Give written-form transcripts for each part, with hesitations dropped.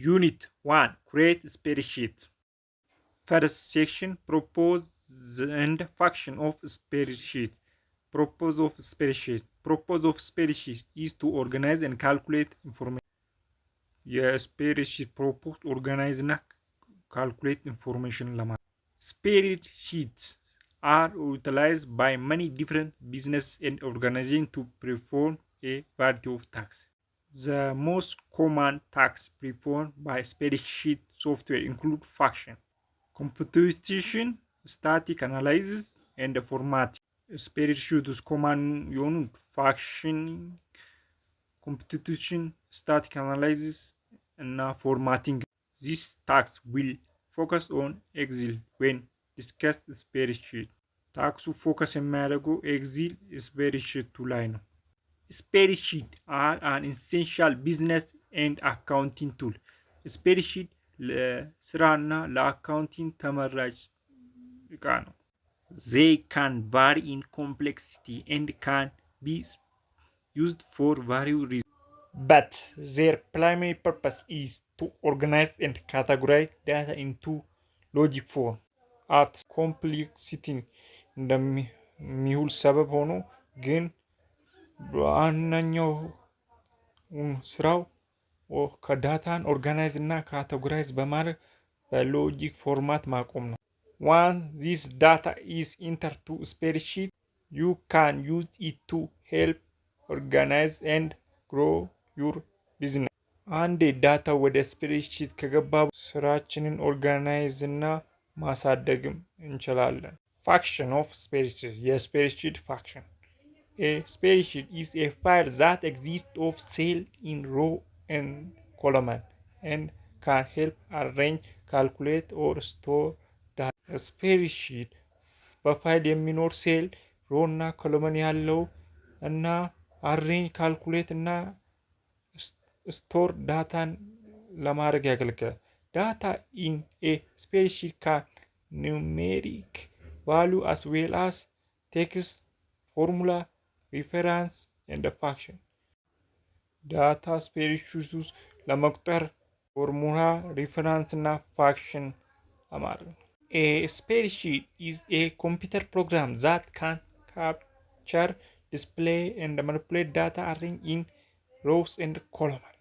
Unit 1. Create spreadsheet. First section. Propose and function of spreadsheet. Purpose of spreadsheet. Purpose of spreadsheet is to organize and calculate information. የስፕሬድሺት ፕሮፖዝ ኦርጋናይዝ እና ካልኩሌት ኢንፎርሜሽን ለማለት። Spreadsheets are utilized by many different business and organizations to perform a variety of tasks. The most common tasks performed by spreadsheet software include function, computation, static analysis, and formatting. ስፕሬድሺት ውስጥ ኮማን የሆኑት ፋክሽን፣ computation, static analysis እና formatting. These tasks will focus on Excel when discussed spreadsheet. ታክሱ ፎከስ የሚያደርገው ኤግዚል ስፕሬድሺቱ ላይ ነው። ስፕሬድሺት አር አን ኢሴንሻል ቢዝነስ ኤንድ አካውንቲንግ ቱል። ስፕሬድሺት ለስራና ለአካውንቲንግ ተመራጭ እቃ ነው። They can vary in complexity and can be used for various reasons. But their primary purpose is to organize and categorize data into logic form. At complexity እንደሚውል ሰበብ ሆኖ ግን በዋነኛው ስራው ከዳታን ኦርጋናይዝ እና ካቴጎራይዝ በማድረግ በሎጂክ ፎርማት ማቆም ነው። Once this data is entered to spreadsheet, you can use it to help organize and grow your business. አንዴ ዳታ ወደ ስፕሬድሺት ከገባ ስራችንን ኦርጋናይዝ እና ማሳደግም እንችላለን። ፋክሽን ኦፍ ስፕሬድሺት። የስፕሬድሺት ፋክሽን። A spreadsheet is a file that exists of cell in row and column and can help arrange, calculate or store data. ስፕሬድሺት በፋይል የሚኖር ሴል ሮ እና ኮለመን ያለው እና አሬንጅ ካልኩሌት እና ስቶር ዳታን ለማድረግ ያገለግላል። ዳታ ኢን ኤ ስፕሬድሺት ካን ኑሜሪክ ቫሉ አስ ዌል አስ ቴክስት፣ ፎርሙላ፣ ሪፈረንስ ኤንድ ፋክሽን። ዳታ ስፕሬድሺት ውስጥ ለመቁጠር ፎርሙላ፣ ሪፈረንስ እና ፋክሽን ለማድረግ ነው። A spreadsheet is a computer program that can capture, display, and manipulate data arranged in rows and columns.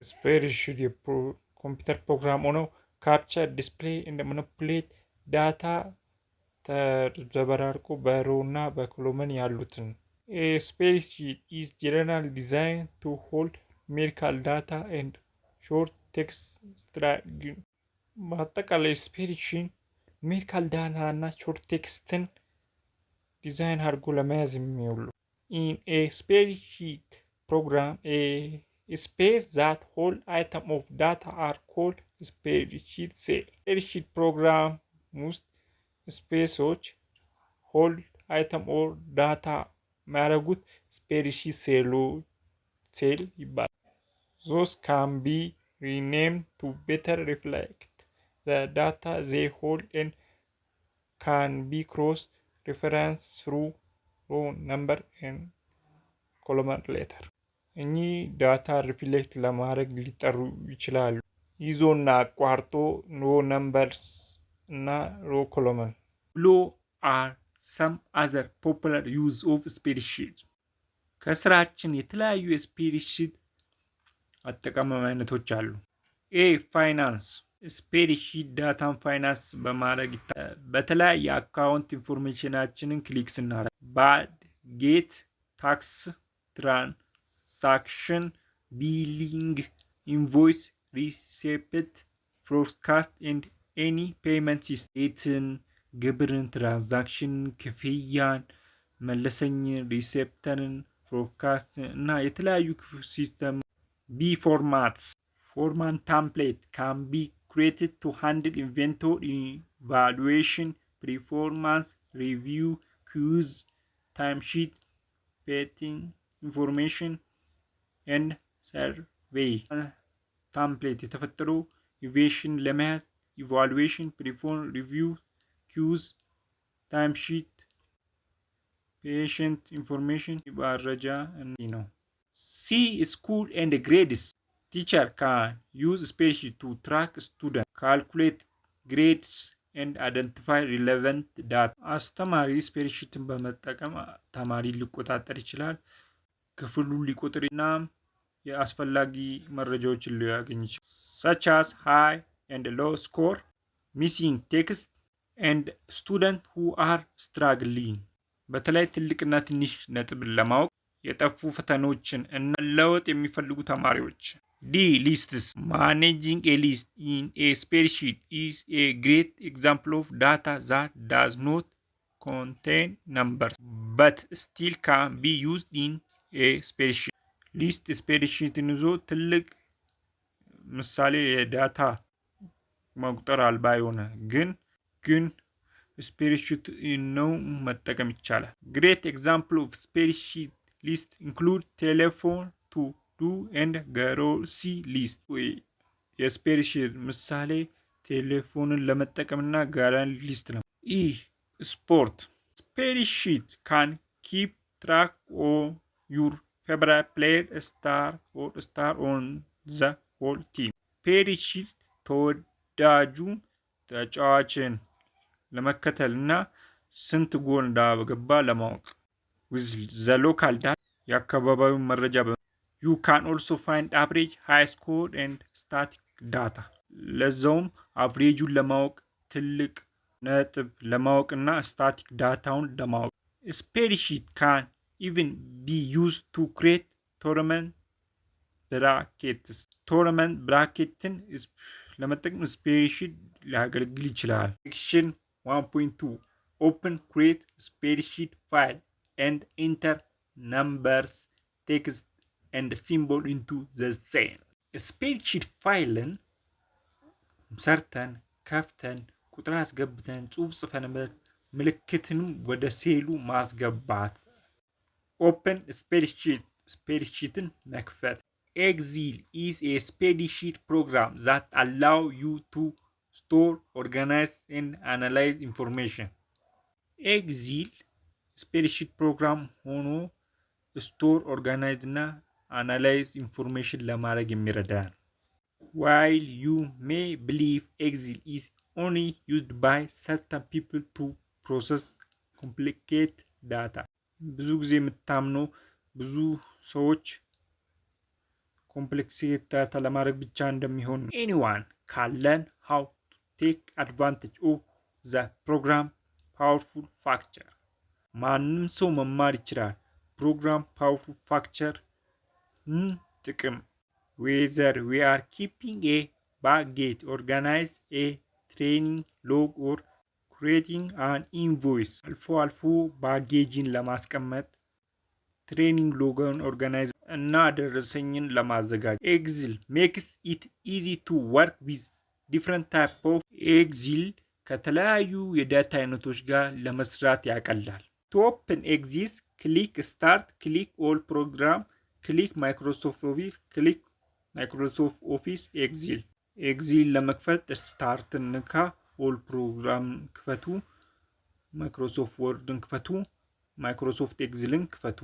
ስፕሬድሺት የኮምፒውተር ፕሮግራም ሆኖ ካፕቸር፣ ዲስፕሌይ and manipulate ዳታ ተዘበራርቆ በሮ እና በኮሎመን ያሉትን። A spreadsheet is generally designed to hold numerical data and short text string. በአጠቃላይ ስፕሬድሺት ኑሜሪካል ዳታ እና ሾርት ቴክስትን ዲዛይን አድርጎ ለመያዝ የሚውሉ። In a spreadsheet program, a space that hold item of data are called spreadsheet cell. ስፕሬድሺት ፕሮግራም ውስጥ ስፔሶች ሆልድ አይተም ኦር ዳታ የሚያደርጉት ስፕሬድሺት ሴል ይባላል። Those can be renamed to better reflect the data they hold and can be cross-referenced through row number and column letter. እኚህ ዳታ ሪፍሌክት ለማድረግ ሊጠሩ ይችላሉ። ይዞ እና አቋርጦ ሮ ነምበርስ እና ሮ ኮሎመን። Below are some other popular use of spreadsheet. ከስራችን የተለያዩ የስፕሬድሺት አጠቃቀም አይነቶች አሉ። A. ፋይናንስ። ስፕሬድሺት ዳታን ፋይናንስ በማድረግ በተለያየ አካውንት ኢንፎርሜሽናችንን ክሊክ ስናደርግ ባድጌት፣ ታክስ፣ ትራንሳክሽን፣ ቢሊንግ፣ ኢንቮይስ፣ ሪሴፕት፣ ፎርካስት ኤንድ ኤኒ ፔመንት ሲስቴትን፣ ግብርን፣ ትራንዛክሽን፣ ክፍያን፣ መለሰኝን፣ ሪሴፕተርን፣ ፎርካስት እና የተለያዩ ሲስተም። ቢ. ፎርማትስ። Format template can be created to handle inventory evaluation, performance review, queues, timesheet, betting information, and survey. template የተፈጠሩ ኢቬሽን ለመያዝ ኢቫሉዌሽን፣ ፐርፎርም ሪቪው፣ ኪውዝ፣ ታይምሺት፣ ፔሽንት ኢንፎርሜሽን መረጃ ነው። ሲ. ስኩል ኤንድ ግሬድስ። Teacher can use spreadsheet to track students, calculate grades and identify relevant data. አስተማሪ ስፕሬድሺትን በመጠቀም ተማሪ ሊቆጣጠር ይችላል። ክፍሉን ሊቆጥርና የአስፈላጊ መረጃዎችን ሊያገኝ ይችላል። such as high and low score, missing text and students who are struggling. በተለይ ትልቅና ትንሽ ነጥብ ለማወቅ የጠፉ ፈተናዎችን እና ለውጥ የሚፈልጉ ተማሪዎች። ዲ lists. Managing a list in a spreadsheet is a great example of data that does not contain numbers but still can be used in a spreadsheet. ሊስት ስፕሬድሺትን ይዞ ትልቅ ምሳሌ የዳታ መቁጠር አልባ የሆነ ግን ስፕሬድሺት ነው መጠቀም ይቻላል። ግሬት ኤግዛምፕል ኦፍ ስፕሬድሺት ሊስት ኢንክሉድ ቴሌፎን ቱ ዱ ኤንድ ግሮሰሪ ሊስት። የስፕሬድሺት ምሳሌ ቴሌፎንን ለመጠቀምና ጋራን ሊስት ነው። ኢ ስፖርት ስፕሬድሺት ካን ኪፕ ትራክ ኦፍ ዩር favorite player, star on the whole team. ስፕሬድሺት ተወዳጁ ተጫዋችን ለመከተል እና ስንት ጎል እንዳገባ ለማወቅ። with the local data የአካባቢውን መረጃ you can also find average, high score and static data. ለዛውም አቭሬጁን ለማወቅ ትልቅ ነጥብ ለማወቅ እና ስታቲክ ዳታውን ለማወቅ። ስፕሬድሺት ካን even be used to create tournament brackets. tournament bracketን ለመጠቀም ስፕሬድሺት ሊያገለግል ይችላል። section 1.2 open create spreadsheet file and enter numbers, text and symbol into the cell. ስፕሬድሺት ፋይልን ሰርተን ከፍተን ቁጥር አስገብተን ጽሑፍ ጽፈንበት ምልክትንም ወደ ሴሉ ማስገባት። ኦፕን ስፕሬድሺትን መክፈት። ኤክሴል is a spreadsheet program that allow you to store, organize and analyze information. ኤክሴል ስፕሬድሺት ፕሮግራም ሆኖ ስቶር፣ ኦርጋናይዝ እና አናላይዝ ኢንፎርሜሽን ለማድረግ የሚረዳ ነው። while you may believe Excel is only used by certain people to process complicated data. ብዙ ጊዜ የምታምነው ብዙ ሰዎች ኮምፕሌክስ ዳታ ለማድረግ ብቻ እንደሚሆን ነው። anyone can learn how to take advantage of the program powerful feature. ማንም ሰው መማር ይችላል ፕሮግራም powerful feature ጥቅም። whether we are keeping a budget, organize a training log or creating an invoice. አልፎ አልፎ ባጌጅን ለማስቀመጥ ትሬኒንግ ሎጎን ኦርጋናይዝ እና ደረሰኝን ለማዘጋጀት። ኤክሴል ሜክስ ኢት ኢዚ ቱ ወርክ ዊዝ ዲፍረንት ታይፕ ኦፍ ኤክሴል ከተለያዩ የዳታ አይነቶች ጋር ለመስራት ያቀላል። ቱ ኦፕን ኤክሴል ክሊክ ስታርት፣ ክሊክ ኦል ፕሮግራም፣ ክሊክ ማይክሮሶፍት ኦፊስ፣ ክሊክ ማይክሮሶፍት ኦፊስ ኤክሴል። ኤክሴል ለመክፈት ስታርትን ንካ፣ ኦል ፕሮግራም ክፈቱ፣ ማይክሮሶፍት ወርድን ክፈቱ፣ ማይክሮሶፍት ኤክሴልን ክፈቱ።